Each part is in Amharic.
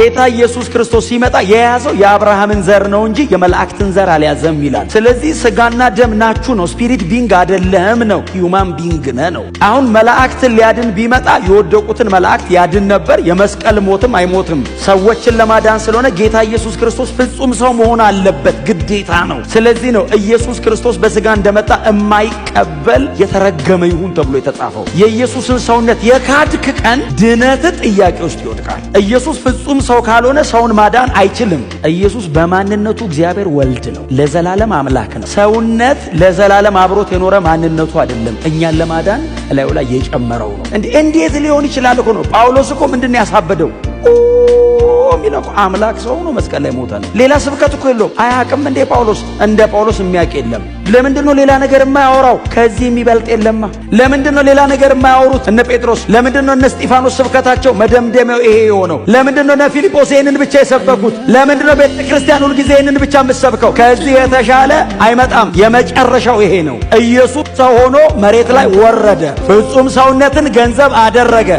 ጌታ ኢየሱስ ክርስቶስ ሲመጣ የያዘው የአብርሃምን ዘር ነው እንጂ የመላእክትን ዘር አልያዘም ይላል። ስለዚህ ስጋና ደም ናችሁ ነው፣ ስፒሪት ቢንግ አይደለም ነው፣ ሂዩማን ቢንግ ነው። አሁን መላእክትን ሊያድን ቢመጣ የወደቁትን መላእክት ያድን ነበር። የመስቀል ሞትም አይሞትም። ሰዎችን ለማዳን ስለሆነ ጌታ ኢየሱስ ክርስቶስ ፍጹም ሰው መሆን አለበት፣ ግዴታ ነው። ስለዚህ ነው ኢየሱስ ክርስቶስ በስጋ እንደመጣ የማይቀበል የተረገመ ይሁን ተብሎ የተጻፈው። የኢየሱስን ሰውነት የካድክ ቀን ድነት ጥያቄ ውስጥ ይወድቃል። ኢየሱስ ፍጹም ሰው ካልሆነ ሰውን ማዳን አይችልም። ኢየሱስ በማንነቱ እግዚአብሔር ወልድ ነው፣ ለዘላለም አምላክ ነው። ሰውነት ለዘላለም አብሮት የኖረ ማንነቱ አይደለም፣ እኛን ለማዳን ላዩ ላይ የጨመረው ነው። እንዴት ሊሆን ይችላል እኮ ነው። ጳውሎስ እኮ ምንድነው ያሳበደው? ሚለው አምላክ ሰው ነው፣ መስቀል ላይ ሞተ ነው። ሌላ ስብከት እኮ የለውም። አያውቅም እንዴ ጳውሎስ? እንደ ጳውሎስ የሚያውቅ የለም። ለምንድነው ሌላ ነገር የማያወራው? ከዚህ የሚበልጥ የለማ። ለምንድነው ሌላ ነገር የማያወሩት? እነ ጴጥሮስ ለምንድነው እነ እስጢፋኖስ ስብከታቸው መደምደሚያው ይሄ የሆነው? ለምንድነው እነ ፊልጶስ ይሄንን ብቻ የሰበኩት? ለምንድነው ቤተ ክርስቲያን ሁሉ ጊዜ ይሄንን ብቻ የምትሰብከው? ከዚህ የተሻለ አይመጣም። የመጨረሻው ይሄ ነው። ኢየሱስ ሰው ሆኖ መሬት ላይ ወረደ፣ ፍጹም ሰውነትን ገንዘብ አደረገ።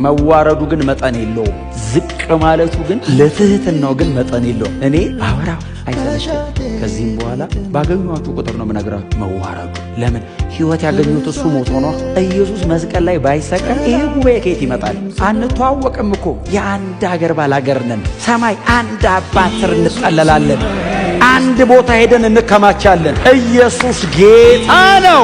መዋረዱ ግን መጠን የለውም። ዝቅ ማለቱ ግን ለትህትናው ግን መጠን የለውም። እኔ አወራ አይሰለችም። ከዚህም በኋላ ባገኘኋችሁ ቁጥር ነው የምነግራችሁ መዋረዱ። ለምን ሕይወት ያገኙት እሱ ሞቶ ነው። ኢየሱስ መስቀል ላይ ባይሰቀል ይሄ ጉባኤ ከየት ይመጣል? አንተዋወቅም እኮ የአንድ ሀገር ባላገር ነን። ሰማይ አንድ አባት ስር እንጠለላለን። አንድ ቦታ ሄደን እንከማቻለን። ኢየሱስ ጌታ ነው።